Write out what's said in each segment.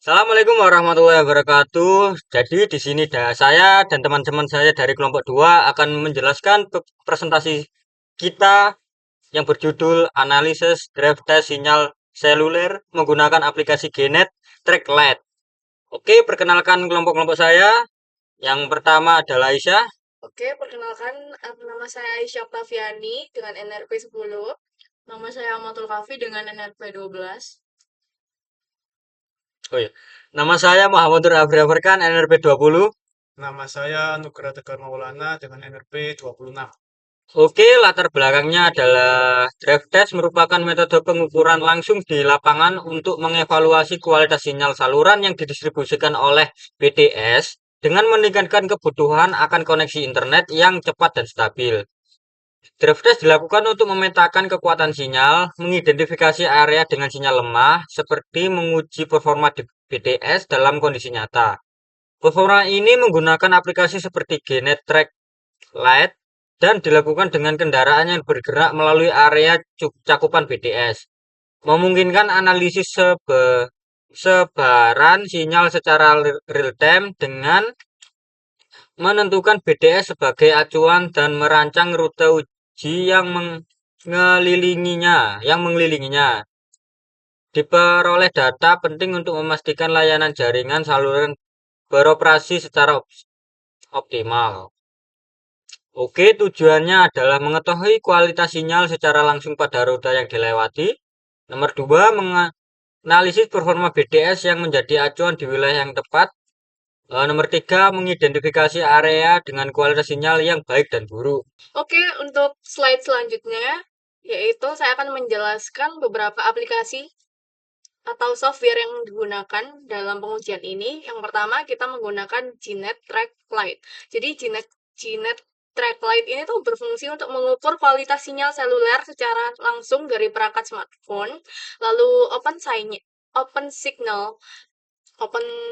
Assalamualaikum warahmatullahi wabarakatuh. Jadi di sini saya dan teman-teman saya dari kelompok 2 akan menjelaskan presentasi kita yang berjudul Analisis Drive Test Sinyal Seluler menggunakan aplikasi Gnet Track Lite. Oke, perkenalkan kelompok-kelompok saya. Yang pertama adalah Aisyah. Oke, perkenalkan, nama saya Aisyah Oktaviani dengan NRP 10. Nama saya Amatul Kafi dengan NRP 12. Oh iya. Nama saya Muhammadur Afri Afrikan NRP 20. Nama saya Nugra Tegar Maulana dengan NRP 26. Oke, latar belakangnya adalah drive test merupakan metode pengukuran langsung di lapangan untuk mengevaluasi kualitas sinyal saluran yang didistribusikan oleh BTS dengan meningkatkan kebutuhan akan koneksi internet yang cepat dan stabil. Drive test dilakukan untuk memetakan kekuatan sinyal, mengidentifikasi area dengan sinyal lemah, seperti menguji performa di BTS dalam kondisi nyata. Performa ini menggunakan aplikasi seperti GNetTrack Lite dan dilakukan dengan kendaraan yang bergerak melalui area cakupan BTS, memungkinkan analisis sebaran sinyal secara real time dengan menentukan BTS sebagai acuan dan merancang rute uji yang mengelilinginya. Diperoleh data penting untuk memastikan layanan jaringan saluran beroperasi secara optimal. Oke, tujuannya adalah mengetahui kualitas sinyal secara langsung pada rute yang dilewati. Nomor 2, menganalisis performa BTS yang menjadi acuan di wilayah yang tepat. Nomor 3, mengidentifikasi area dengan kualitas sinyal yang baik dan buruk. Oke, untuk slide selanjutnya, yaitu saya akan menjelaskan beberapa aplikasi atau software yang digunakan dalam pengujian ini. Yang pertama, kita menggunakan Gnet Track Lite. Jadi Gnet Track Lite ini tuh berfungsi untuk mengukur kualitas sinyal seluler secara langsung dari perangkat smartphone. Lalu Open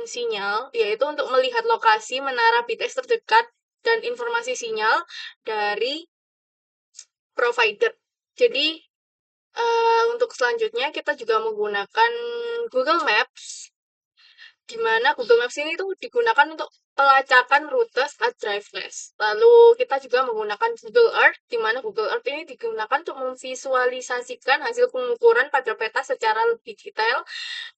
Signal, yaitu untuk melihat lokasi menara BTS terdekat dan informasi sinyal dari provider. Jadi, untuk selanjutnya kita juga menggunakan Google Maps, di mana Google Maps ini tuh digunakan untuk pelacakan rute saat drive test. Lalu kita juga menggunakan Google Earth, di mana Google Earth ini digunakan untuk memvisualisasikan hasil pengukuran pada peta secara lebih detail.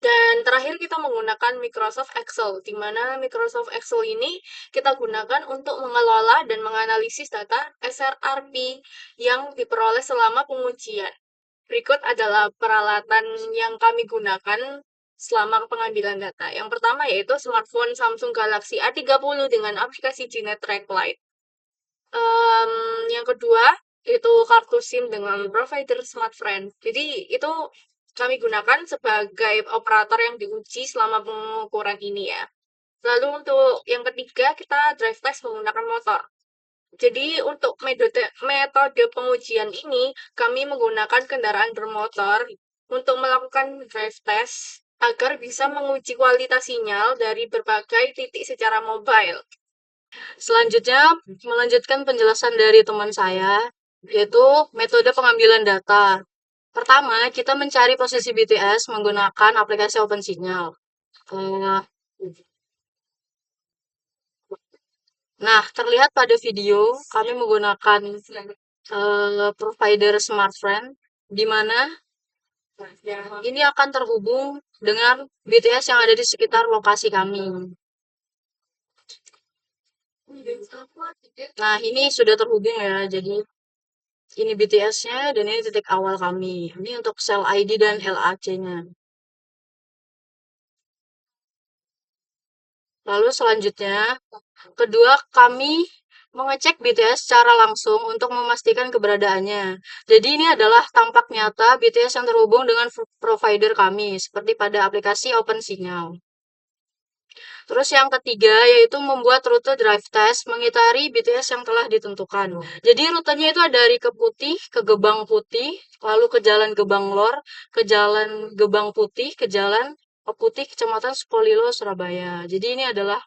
Dan terakhir kita menggunakan Microsoft Excel, di mana Microsoft Excel ini kita gunakan untuk mengelola dan menganalisis data SRRP yang diperoleh selama pengujian. Berikut adalah peralatan yang kami gunakan selama pengambilan data. Yang pertama yaitu smartphone Samsung Galaxy A30 dengan aplikasi Gnet Track Lite. Yang kedua itu kartu SIM dengan provider Smartfren. Jadi itu kami gunakan sebagai operator yang diuji selama pengukuran ini ya. Lalu untuk yang ketiga kita drive test menggunakan motor. Jadi untuk metode pengujian ini kami menggunakan kendaraan bermotor untuk melakukan drive test agar bisa menguji kualitas sinyal dari berbagai titik secara mobile. Selanjutnya, melanjutkan penjelasan dari teman saya, yaitu metode pengambilan data. Pertama, kita mencari posisi BTS menggunakan aplikasi OpenSignal. Eh, Nah, terlihat pada video kami menggunakan provider Smartfren, di mana ini akan terhubung dengan BTS yang ada di sekitar lokasi kami. Nah, ini sudah terhubung ya, jadi ini BTS-nya dan ini titik awal kami. Ini untuk sel ID dan LAC-nya. Lalu selanjutnya, kedua kami mengecek BTS secara langsung untuk memastikan keberadaannya. Jadi ini adalah tampak nyata BTS yang terhubung dengan provider kami, seperti pada aplikasi OpenSignal. Terus yang ketiga yaitu membuat rute drive test mengitari BTS yang telah ditentukan. Jadi rutenya itu ada dari ke Putih, ke Gebang Putih, lalu ke Jalan Gebang Lor, ke Jalan Gebang Putih, ke Jalan Putih, Kecamatan Sukolilo, Surabaya. Jadi ini adalah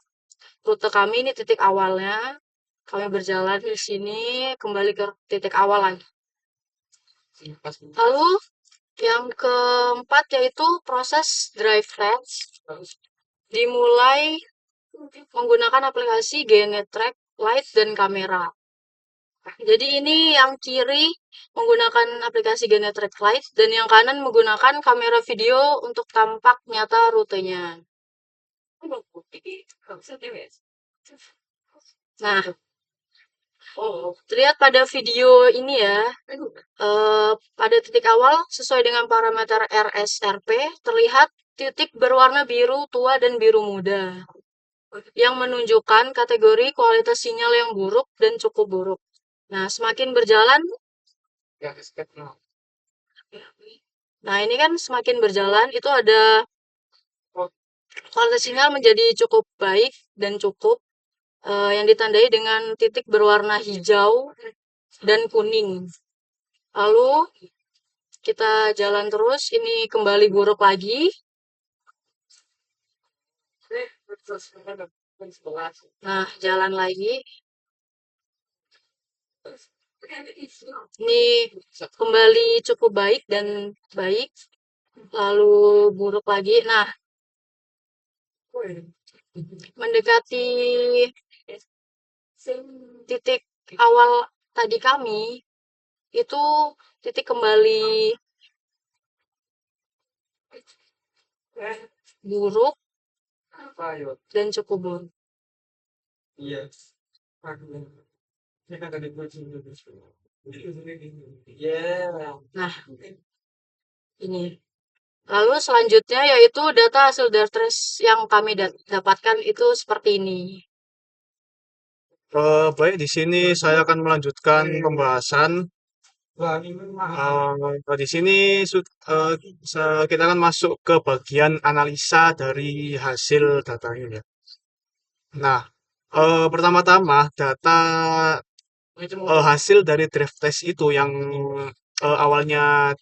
rute kami, ini titik awalnya. Kami berjalan di sini, kembali ke titik awal lagi. Lalu yang keempat yaitu proses drive test. Dimulai menggunakan aplikasi Genetrack, Light, dan kamera. Jadi ini yang kiri menggunakan aplikasi Genetrack Light dan yang kanan menggunakan kamera video untuk tampak nyata rutenya. Nah, terlihat pada video ini ya, pada titik awal sesuai dengan parameter RSRP terlihat titik berwarna biru tua dan biru muda yang menunjukkan kategori kualitas sinyal yang buruk dan cukup buruk. Nah, semakin berjalan, nah ini kan semakin berjalan itu ada kualitas sinyal menjadi cukup baik dan cukup yang ditandai dengan titik berwarna hijau dan kuning. Lalu kita jalan terus, ini kembali buruk lagi. Nah, jalan lagi. Ini kembali cukup baik dan baik. Lalu buruk lagi. Nah, mendekati titik awal tadi kami, itu titik kembali buruk dan cukup buruk. Nah, ini. Lalu selanjutnya yaitu data hasil Dartres yang kami dapatkan itu seperti ini. Baik, di sini saya akan melanjutkan pembahasan. Di sini kita akan masuk ke bagian analisa dari hasil datanya ya. Nah, pertama-tama data hasil dari draft test itu yang awalnya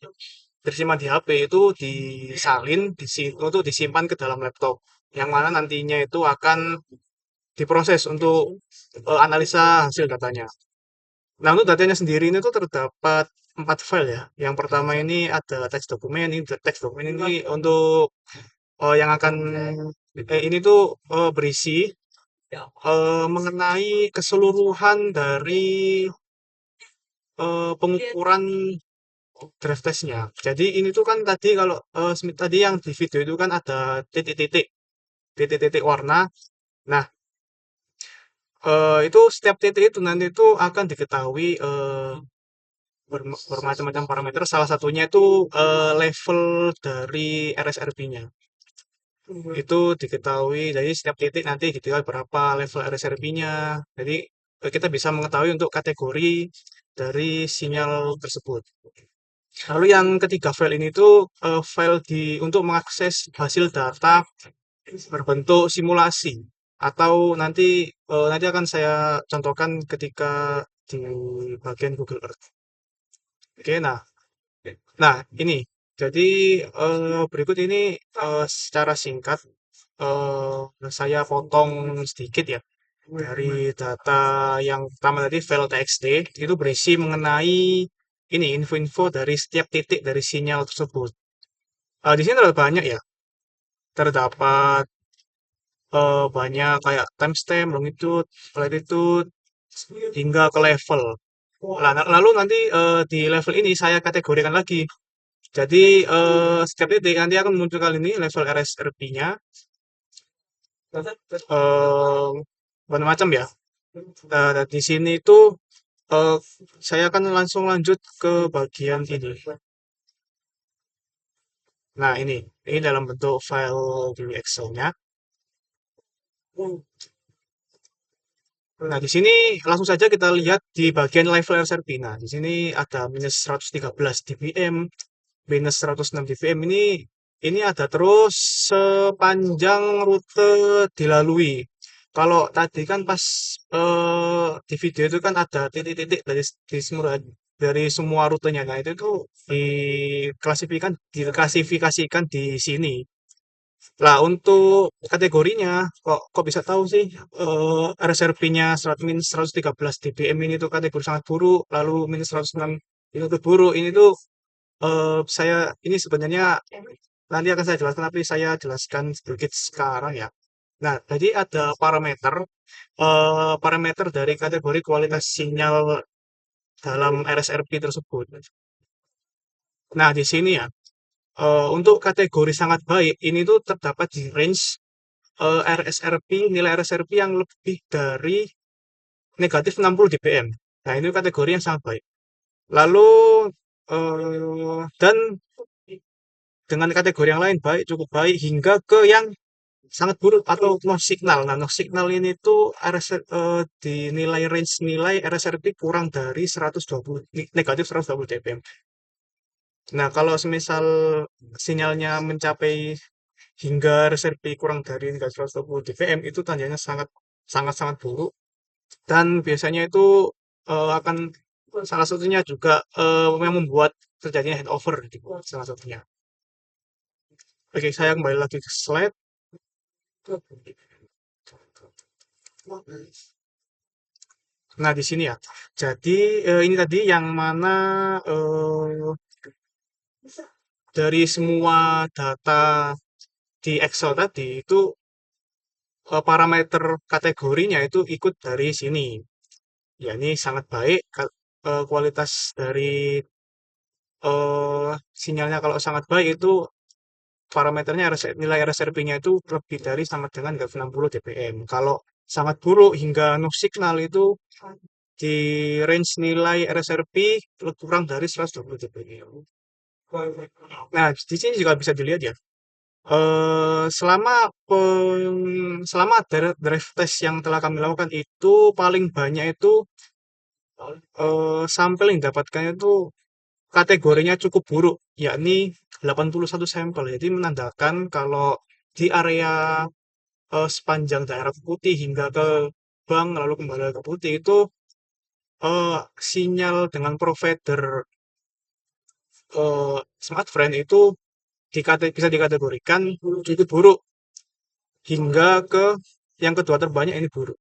tersimpan di HP itu disalin, untuk disimpan ke dalam laptop, yang mana nantinya itu akan diproses untuk analisa hasil datanya. Nah, untuk datanya sendiri ini tuh terdapat 4 file ya. Yang pertama ini ada teks dokumen. Ini teks dokumen ini untuk yang akan ini tuh berisi mengenai keseluruhan dari pengukuran draft testnya. Jadi ini tuh kan tadi kalau tadi yang di video itu kan ada titik-titik warna. Nah, itu setiap titik itu nanti itu akan diketahui bermacam-macam parameter. Salah satunya itu level dari RSRP-nya. Itu diketahui. Jadi setiap titik nanti diketahui berapa level RSRP-nya. Jadi kita bisa mengetahui untuk kategori dari sinyal tersebut. Lalu yang ketiga file ini tuh file untuk mengakses hasil data berbentuk simulasi atau nanti akan saya contohkan ketika di bagian Google Earth. Oke, nah ini jadi berikut ini secara singkat saya potong sedikit ya dari data yang pertama tadi file txt itu berisi mengenai ini info-info dari setiap titik dari sinyal tersebut. Di sini terdapat banyak ya, terdapat banyak kayak timestamp, longitude, latitude, hingga ke level. Lalu nanti di level ini saya kategorikan lagi. Jadi setiap titik nanti akan memunculkan ini level RSRP-nya, macam-macam ya. Nah, di sini itu saya akan langsung lanjut ke bagian ini. Nah, ini dalam bentuk file di Excel-nya. Nah, di sini langsung saja kita lihat di bagian level RSRP. Nah, di sini ada minus 113 dBm, minus 106 dBm. Ini ada terus sepanjang rute dilalui. Kalau tadi kan pas di video itu kan ada titik-titik dari semua rutenya. Nah, itu tuh diklasifikasikan di sini. Lah, untuk kategorinya, kok bisa tahu sih RSRP-nya minus 113 dBm ini tuh kategori sangat buruk, lalu minus 106 itu tuh buruk. Ini tuh ini sebenarnya nanti akan saya jelaskan, tapi saya jelaskan sedikit sekarang ya. Nah, jadi ada parameter dari kategori kualitas sinyal dalam RSRP tersebut. Nah, di sini ya, untuk kategori sangat baik, ini tuh terdapat di range RSRP, nilai RSRP yang lebih dari negatif 60 dBm. Nah, ini kategori yang sangat baik. Lalu, dan dengan kategori yang lain baik, cukup baik, hingga ke yang sangat buruk atau no signal. Nah, no signal ini tuh dinilai range nilai RSRP kurang dari 120, negatif 120 dBm. Nah, kalau semisal sinyalnya mencapai hingga RSRP kurang dari negatif 120 dBm, itu tandanya sangat sangat sangat buruk, dan biasanya itu akan salah satunya juga yang membuat terjadinya handover gitu, salah satunya. Oke, saya kembali lagi ke slide. Nah, di sini ya. Jadi ini tadi yang mana eh, dari semua data di Excel tadi itu parameter kategorinya itu ikut dari sini. Ya, ini sangat baik. Kualitas dari sinyalnya kalau sangat baik itu parameternya nilai RSRP-nya itu lebih dari sama dengan 60 dBm. Kalau sangat buruk hingga no signal itu di range nilai RSRP kurang dari 120 dBm. Nah, di sini juga bisa dilihat ya. Selama drive test yang telah kami lakukan itu paling banyak itu sampel yang didapatkan itu kategorinya cukup buruk, yakni 81 sampel. Jadi menandakan kalau di area sepanjang daerah Putih hingga ke Bank lalu kembali ke Putih itu sinyal dengan provider smartphone itu bisa dikategorikan cukup buruk hingga ke yang kedua terbanyak ini buruk.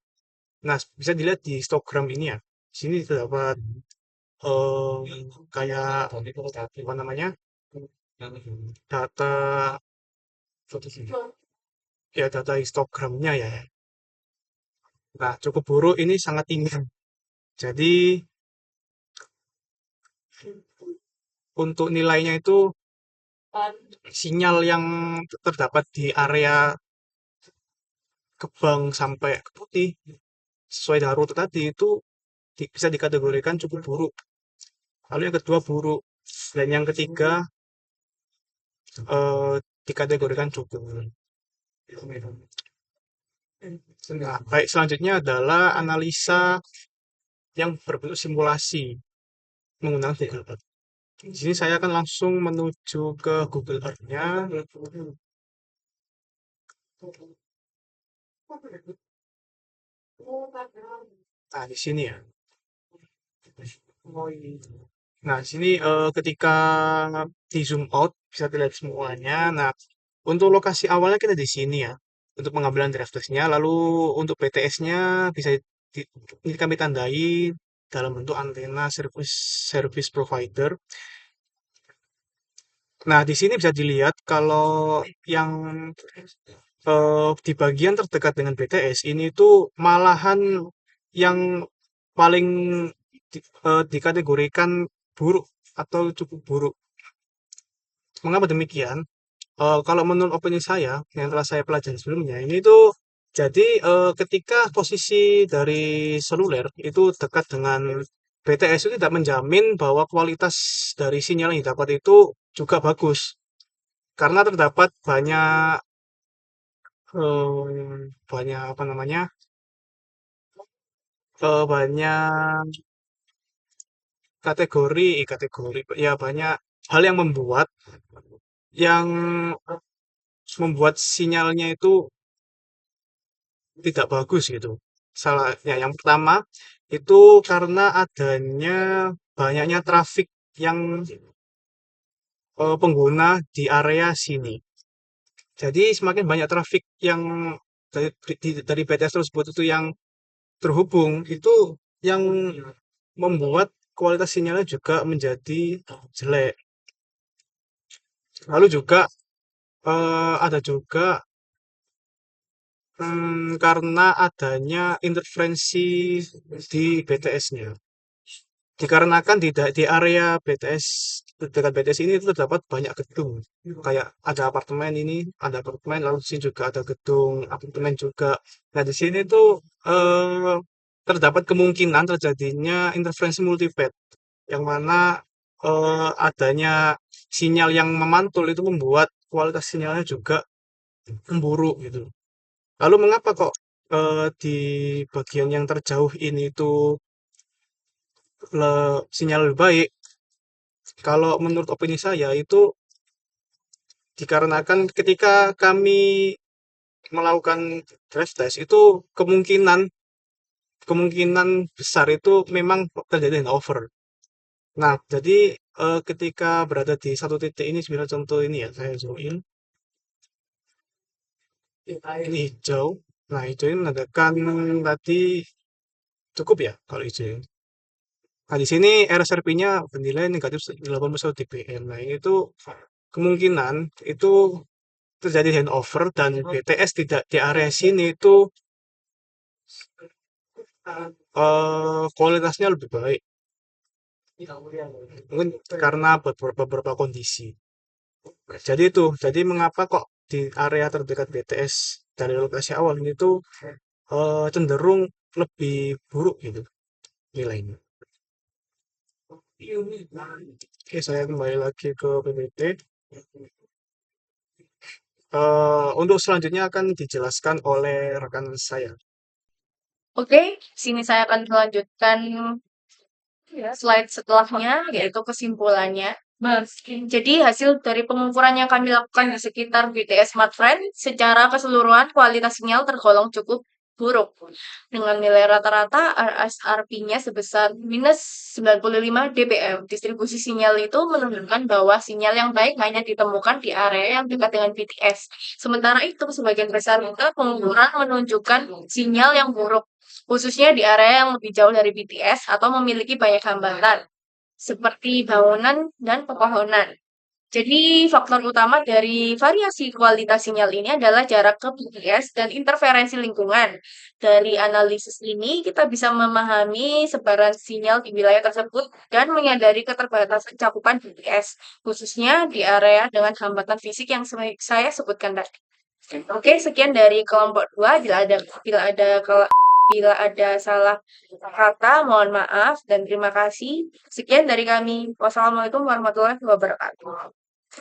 Nah, bisa dilihat di histogram ini ya. Sini terdapat eh, kayak apa namanya, data ya, data histogramnya ya. Nah, cukup buruk ini sangat tinggi. Jadi untuk nilainya itu sinyal yang terdapat di area Gebang sampai ke Putih sesuai dengan rute tadi itu bisa dikategorikan cukup buruk. Lalu yang kedua buruk, dan yang ketiga eh, dikategorikan cukup. Nah, baik, selanjutnya adalah analisa yang berbentuk simulasi menggunakan Google Earth. Di sini saya akan langsung menuju ke Google Earth-nya. Nah, di sini ya. Nah, di sini ketika di zoom out bisa dilihat semuanya. Nah, untuk lokasi awalnya kita di sini ya, untuk pengambilan draft test-nya. Lalu untuk BTS-nya bisa ini kami tandai dalam bentuk antena service provider. Nah, di sini bisa dilihat kalau yang di bagian terdekat dengan BTS ini tuh malahan yang paling dikategorikan buruk atau cukup buruk. Mengapa demikian? Kalau menurut opini saya yang telah saya pelajari sebelumnya, ini tuh jadi ketika posisi dari seluler itu dekat dengan BTS itu tidak menjamin bahwa kualitas dari sinyal yang didapat itu juga bagus. Karena terdapat banyak apa namanya, banyak kategori ya, banyak hal yang membuat sinyalnya itu tidak bagus gitu. Salah ya, yang pertama itu karena adanya banyaknya traffic yang pengguna di area sini. Jadi semakin banyak traffic yang dari BTS tersebut itu yang terhubung, itu yang membuat kualitas sinyalnya juga menjadi jelek. Lalu juga ada juga Karena adanya interferensi di BTS-nya. Dikarenakan di area BTS, dekat BTS ini itu terdapat banyak gedung. Kayak ada apartemen ini, ada apartemen, lalu di sini juga ada gedung apartemen juga. Nah, di sini tuh terdapat kemungkinan terjadinya interferensi multipad, yang mana adanya sinyal yang memantul itu membuat kualitas sinyalnya juga memburuk gitu. Lalu mengapa kok di bagian yang terjauh ini tuh sinyal lebih baik? Kalau menurut opini saya itu dikarenakan ketika kami melakukan drive test itu kemungkinan kemungkinan besar itu memang terjadi handover. Nah, jadi ketika berada di satu titik ini, sebenarnya contoh ini ya, saya zoom in, ini hijau. Nah, hijau ini menandakan tadi cukup ya kalau hijau. Nah, di sini RSRP-nya bernilai negatif 81 dBm. Nah, ini tuh kemungkinan itu terjadi handover dan BTS tidak di area sini itu kualitasnya lebih baik. Mungkin karena beberapa kondisi. Jadi mengapa kok di area terdekat BTS dari lokasi awal ini tuh cenderung lebih buruk gitu nilainya. Oke, saya kembali lagi ke PPT. Untuk selanjutnya akan dijelaskan oleh rekan saya. Oke, sini saya akan melanjutkan slide setelahnya, yaitu kesimpulannya. Jadi hasil dari pengukuran yang kami lakukan di sekitar BTS Smartfriend, secara keseluruhan kualitas sinyal tergolong cukup buruk. Dengan nilai rata-rata RSRP-nya sebesar minus 95 dBm. Distribusi sinyal itu menunjukkan bahwa sinyal yang baik hanya ditemukan di area yang dekat dengan BTS. Sementara itu, sebagian besar pengukuran menunjukkan sinyal yang buruk, khususnya di area yang lebih jauh dari BTS atau memiliki banyak hambatan, seperti bangunan dan pepohonan. Jadi, faktor utama dari variasi kualitas sinyal ini adalah jarak ke BTS dan interferensi lingkungan. Dari analisis ini, kita bisa memahami sebaran sinyal di wilayah tersebut dan menyadari keterbatasan cakupan BTS, khususnya di area dengan hambatan fisik yang saya sebutkan tadi. Oke, sekian dari kelompok 2. Bila ada salah kata, mohon maaf dan terima kasih. Sekian dari kami. Wassalamualaikum warahmatullahi wabarakatuh.